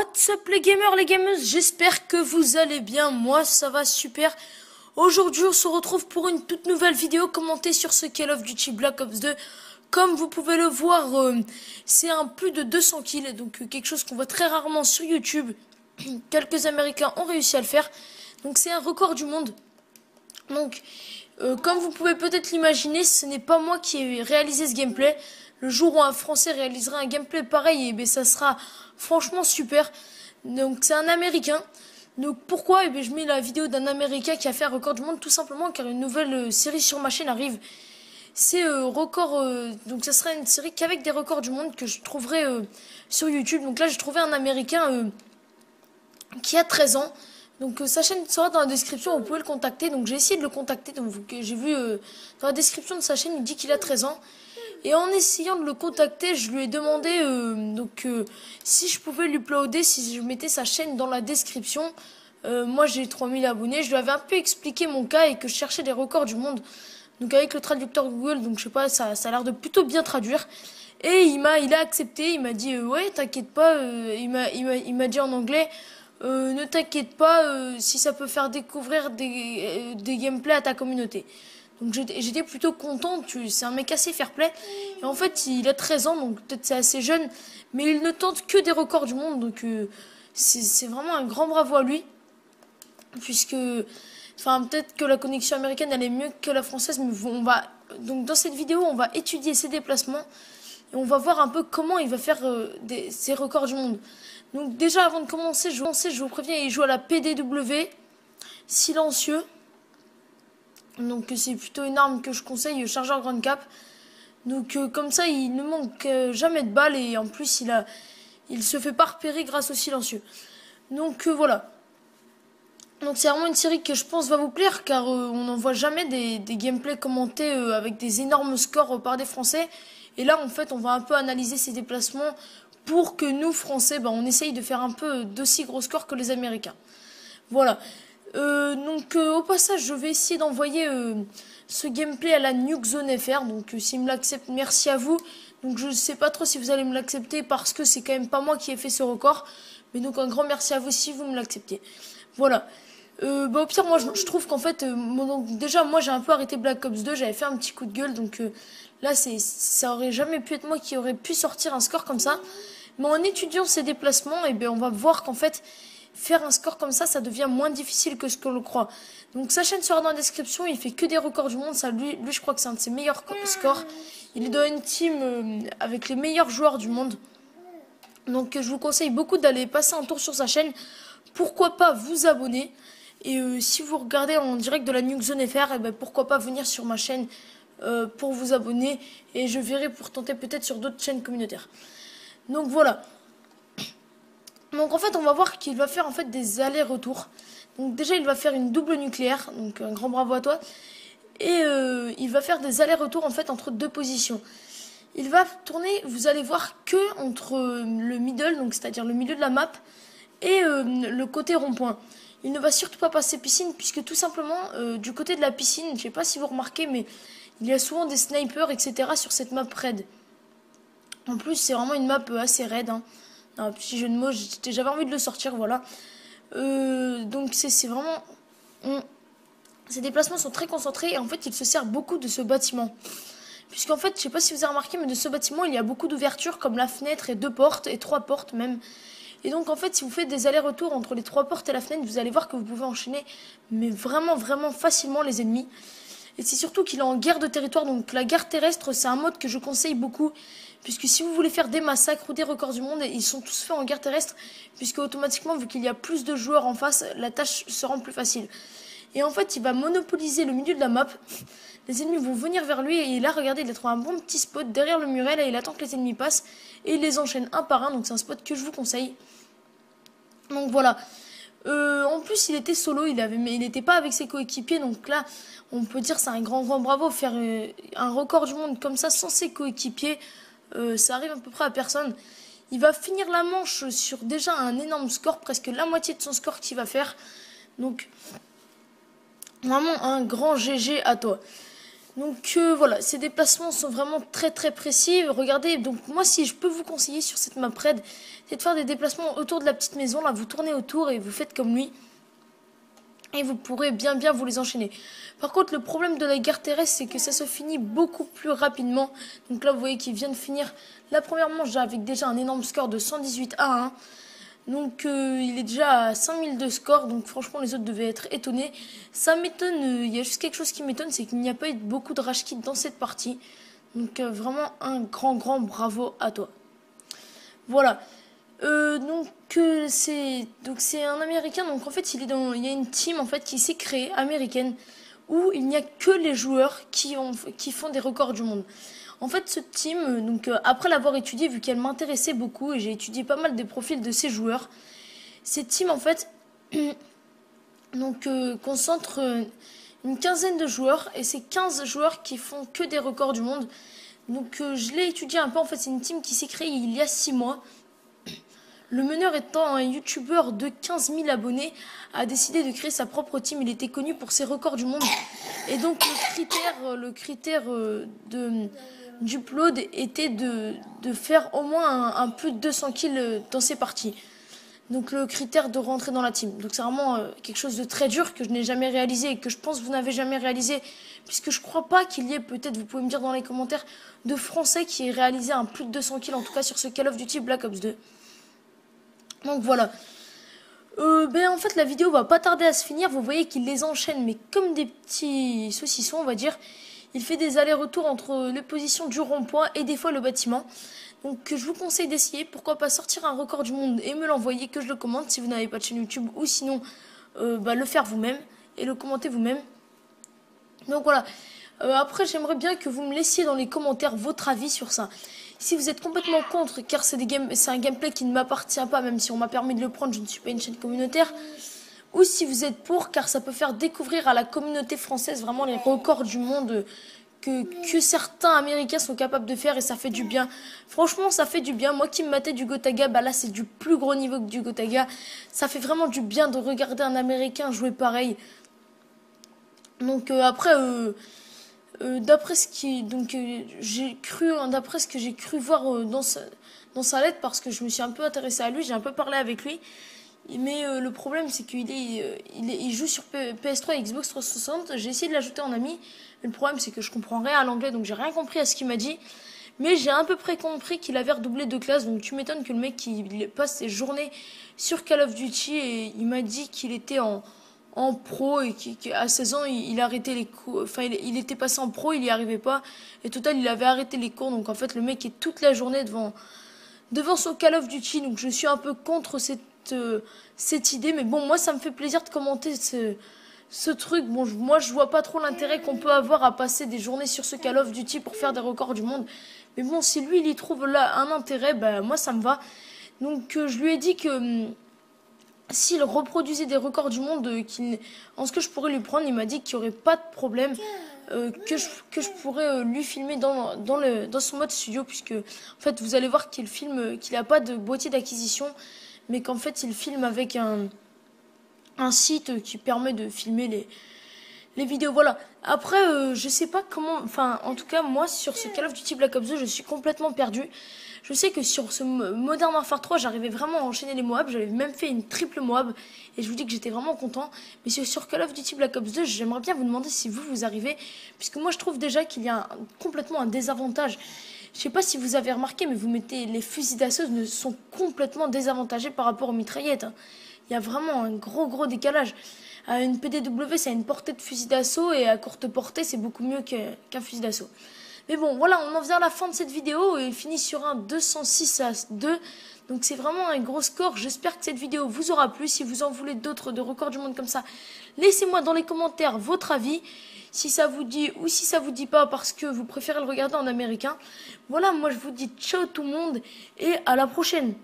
What's up les gamers, les gameuses, j'espère que vous allez bien, moi ça va super. Aujourd'hui on se retrouve pour une toute nouvelle vidéo commentée sur ce Call of Duty Black Ops 2. Comme vous pouvez le voir, c'est un plus de 200 kills, donc quelque chose qu'on voit très rarement sur YouTube. Quelques Américains ont réussi à le faire, donc c'est un record du monde. Donc comme vous pouvez peut-être l'imaginer, ce n'est pas moi qui ai réalisé ce gameplay. Le jour où un Français réalisera un gameplay pareil, et ben ça sera franchement super. Donc c'est un Américain. Donc pourquoi? Je mets la vidéo d'un Américain qui a fait un record du monde, tout simplement car une nouvelle série sur ma chaîne arrive. C'est record, donc ça sera une série qu'avec des records du monde que je trouverai sur YouTube. Donc là j'ai trouvé un Américain qui a 13 ans. Donc sa chaîne sera dans la description, vous pouvez le contacter. Donc j'ai essayé de le contacter, donc j'ai vu dans la description de sa chaîne, il dit qu'il a 13 ans. Et en essayant de le contacter, je lui ai demandé si je pouvais lui uploader, si je mettais sa chaîne dans la description. Moi j'ai 3000 abonnés, je lui avais un peu expliqué mon cas et que je cherchais des records du monde. Donc avec le traducteur Google, donc je sais pas, ça a l'air de plutôt bien traduire. Et il a accepté, il m'a dit ouais t'inquiète pas, il m'a dit en anglais ne t'inquiète pas si ça peut faire découvrir des gameplays à ta communauté. Donc j'étais plutôt contente, c'est un mec assez fair-play. Et en fait, il a 13 ans, donc peut-être c'est assez jeune, mais il ne tente que des records du monde. Donc c'est vraiment un grand bravo à lui. Puisque, enfin peut-être que la connexion américaine elle est mieux que la française, mais donc dans cette vidéo, on va étudier ses déplacements. Et on va voir un peu comment il va faire ses records du monde. Donc déjà avant de commencer, je vous préviens, il joue à la PDW, silencieux. Donc c'est plutôt une arme que je conseille, chargeur grande cap. Donc comme ça il ne manque jamais de balles et en plus il se fait pas repérer grâce au silencieux. Donc voilà. Donc c'est vraiment une série que je pense va vous plaire car on n'en voit jamais des gameplays commentés avec des énormes scores par des Français. Et là en fait on va un peu analyser ces déplacements pour que nous Français on essaye de faire un peu d'aussi gros scores que les Américains. Voilà. Donc au passage je vais essayer d'envoyer ce gameplay à la Nuke Zone FR. Donc s'il me l'accepte, merci à vous. Donc je sais pas trop si vous allez me l'accepter parce que c'est quand même pas moi qui ai fait ce record. Mais donc un grand merci à vous si vous me l'acceptez. Voilà. Au pire moi je trouve qu'en fait déjà moi j'ai un peu arrêté Black Ops 2, j'avais fait un petit coup de gueule. Donc là ça aurait jamais pu être moi qui aurait pu sortir un score comme ça. Mais en étudiant ces déplacements, on va voir qu'en fait faire un score comme ça devient moins difficile que ce que l'on croit. Donc sa chaîne sera dans la description, il fait que des records du monde, ça lui je crois que c'est un de ses meilleurs scores. Il est dans une team avec les meilleurs joueurs du monde. Donc je vous conseille beaucoup d'aller passer un tour sur sa chaîne. Pourquoi pas vous abonner. Et si vous regardez en direct de la Nuke Zone FR, pourquoi pas venir sur ma chaîne pour vous abonner. Et je verrai pour tenter peut-être sur d'autres chaînes communautaires. Donc voilà. Donc en fait on va voir qu'il va faire en fait des allers-retours. Donc déjà il va faire une double nucléaire, donc un grand bravo à toi. Et il va faire des allers-retours en fait entre deux positions. Il va tourner, vous allez voir que entre le middle, donc c'est-à-dire le milieu de la map, et le côté rond-point. Il ne va surtout pas passer piscine puisque tout simplement du côté de la piscine, je ne sais pas si vous remarquez, mais il y a souvent des snipers etc. sur cette map raid. En plus c'est vraiment une map assez raid, hein. Un petit jeu de mots, j'avais envie de le sortir, voilà. Donc c'est vraiment... Ces déplacements sont très concentrés et en fait il se sert beaucoup de ce bâtiment. Puisqu'en fait, je sais pas si vous avez remarqué, mais de ce bâtiment, il y a beaucoup d'ouvertures comme la fenêtre et 2 portes et 3 portes même. Et donc en fait, si vous faites des allers-retours entre les 3 portes et la fenêtre, vous allez voir que vous pouvez enchaîner mais vraiment facilement les ennemis. Et c'est surtout qu'il est en guerre de territoire, donc la guerre terrestre, c'est un mode que je conseille beaucoup. Puisque si vous voulez faire des massacres ou des records du monde, ils sont tous faits en guerre terrestre. Puisque automatiquement, vu qu'il y a plus de joueurs en face, la tâche se rend plus facile. Et en fait, il va monopoliser le milieu de la map. Les ennemis vont venir vers lui. Et là, regardez, il a trouvé un bon petit spot derrière le muret. Là, il attend que les ennemis passent. Et il les enchaîne un par un. Donc c'est un spot que je vous conseille. Donc voilà. En plus, il était solo. Il n'était pas avec ses coéquipiers. Donc là, on peut dire c'est un grand bravo. Faire un record du monde comme ça sans ses coéquipiers. Ça arrive à peu près à personne. Il va finir la manche sur déjà un énorme score, presque la moitié de son score qu'il va faire. Donc, vraiment un grand GG à toi. Donc voilà, ces déplacements sont vraiment très très précis. Regardez, donc moi si je peux vous conseiller sur cette map raid, c'est de faire des déplacements autour de la petite maison. Là, vous tournez autour et vous faites comme lui. Et vous pourrez bien vous les enchaîner. Par contre, le problème de la guerre terrestre, c'est que ça se finit beaucoup plus rapidement. Donc là, vous voyez qu'il vient de finir la première manche avec déjà un énorme score de 118 à 1. Donc il est déjà à 5000 de score, donc franchement les autres devaient être étonnés. Ça m'étonne, il y a juste quelque chose qui m'étonne, c'est qu'il n'y a pas eu beaucoup de rage quit dans cette partie. Donc vraiment un grand bravo à toi. Voilà. C'est un Américain, donc en fait il y a une team en fait qui s'est créée américaine où il n'y a que les joueurs qui font des records du monde. En fait, ce team, après l'avoir étudié, vu qu'elle m'intéressait beaucoup et j'ai étudié pas mal des profils de ces joueurs, cette team en fait concentre une quinzaine de joueurs et c'est 15 joueurs qui font que des records du monde. Donc je l'ai étudié un peu, en fait c'est une team qui s'est créée il y a 6 mois. Le meneur étant un youtubeur de 15 000 abonnés, a décidé de créer sa propre team. Il était connu pour ses records du monde. Et donc le critère d'upload était de faire au moins un plus de 200 kills dans ses parties. Donc le critère de rentrer dans la team. Donc c'est vraiment quelque chose de très dur que je n'ai jamais réalisé et que je pense que vous n'avez jamais réalisé. Puisque je crois pas qu'il y ait, peut-être vous pouvez me dire dans les commentaires, de Français qui aient réalisé un plus de 200 kills, en tout cas sur ce Call of Duty Black Ops 2. Donc voilà. En fait la vidéo va pas tarder à se finir. Vous voyez qu'il les enchaîne mais comme des petits saucissons on va dire. Il fait des allers-retours entre les positions du rond-point et des fois le bâtiment. Donc je vous conseille d'essayer. Pourquoi pas sortir un record du monde et me l'envoyer, que je le commente si vous n'avez pas de chaîne YouTube. Ou sinon le faire vous-même et le commenter vous-même. Donc voilà. Après j'aimerais bien que vous me laissiez dans les commentaires votre avis sur ça. Si vous êtes complètement contre, car c'est un gameplay qui ne m'appartient pas, même si on m'a permis de le prendre, je ne suis pas une chaîne communautaire. Ou si vous êtes pour, car ça peut faire découvrir à la communauté française vraiment les records du monde que certains Américains sont capables de faire et ça fait du bien. Franchement, ça fait du bien. Moi qui me matais du Gotaga, là c'est du plus gros niveau que du Gotaga. Ça fait vraiment du bien de regarder un Américain jouer pareil. Donc après... d'après ce que j'ai cru voir dans sa lettre, parce que je me suis un peu intéressée à lui, j'ai un peu parlé avec lui, mais le problème c'est qu'il joue sur PS3 et Xbox 360. J'ai essayé de l'ajouter en ami, mais le problème c'est que je comprends rien à l'anglais, donc j'ai rien compris à ce qu'il m'a dit, mais j'ai à peu près compris qu'il avait redoublé de classe. Donc tu m'étonnes que le mec il passe ses journées sur Call of Duty, et il m'a dit qu'il était en pro et qu'à 16 ans il arrêtait les cours, enfin il était passé en pro, il y arrivait pas et total il avait arrêté les cours. Donc en fait le mec est toute la journée devant son Call of Duty. Donc je suis un peu contre cette idée, mais bon, moi ça me fait plaisir de commenter ce truc. Bon, moi je vois pas trop l'intérêt qu'on peut avoir à passer des journées sur ce Call of Duty pour faire des records du monde, mais bon, si lui il y trouve là un intérêt, moi ça me va. Donc je lui ai dit que s'il reproduisait des records du monde, en ce que je pourrais lui prendre, il m'a dit qu'il n'y aurait pas de problème, que je pourrais lui filmer dans son mode studio, puisque en fait vous allez voir qu'il filme, qu'il n'a pas de boîtier d'acquisition, mais qu'en fait il filme avec un site qui permet de filmer les vidéos. Voilà. Après, je sais pas comment, enfin en tout cas moi sur ce Call of Duty Black Ops 2 je suis complètement perdu. Je sais que sur ce Modern Warfare 3, j'arrivais vraiment à enchaîner les Moab. J'avais même fait une triple Moab. Et je vous dis que j'étais vraiment content. Mais sur Call of Duty Black Ops 2, j'aimerais bien vous demander si vous arrivez. Puisque moi, je trouve déjà qu'il y a complètement un désavantage. Je sais pas si vous avez remarqué, mais les fusils d'assaut sont complètement désavantagés par rapport aux mitraillettes. Il y a vraiment un gros décalage. Une PDW, ça a une portée de fusil d'assaut. Et à courte portée, c'est beaucoup mieux qu'un fusil d'assaut. Mais bon, voilà, on en vient à la fin de cette vidéo et il finit sur un 206 à 2. Donc c'est vraiment un gros score. J'espère que cette vidéo vous aura plu. Si vous en voulez d'autres de records du monde comme ça, laissez-moi dans les commentaires votre avis. Si ça vous dit ou si ça vous dit pas parce que vous préférez le regarder en américain. Voilà, moi je vous dis ciao tout le monde et à la prochaine.